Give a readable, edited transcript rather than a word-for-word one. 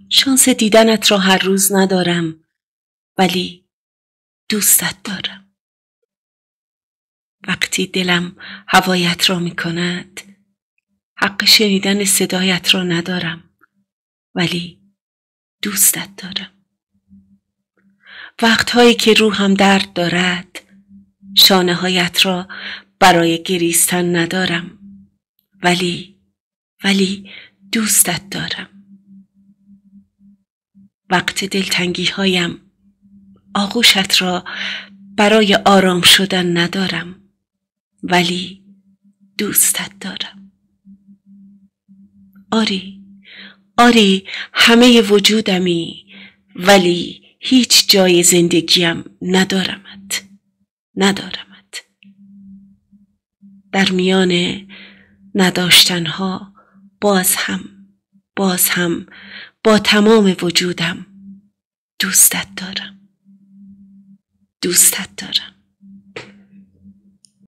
شانس دیدنت را هر روز ندارم، ولی دوستت دارم. وقتی دلم هوایت را می کند، حق شنیدن صدایت را ندارم، ولی دوستت دارم. وقتهایی که روحم درد دارد، شانه هایت را برای گریستن ندارم، ولی دوستت دارم. وقت دلتنگی هایم، آغوشت را برای آرام شدن ندارم، ولی دوستت دارم. آری همه وجودمی، ولی هیچ جای زندگیم ندارمت. در میان نداشتنها باز هم با تمام وجودم دوستت دارم.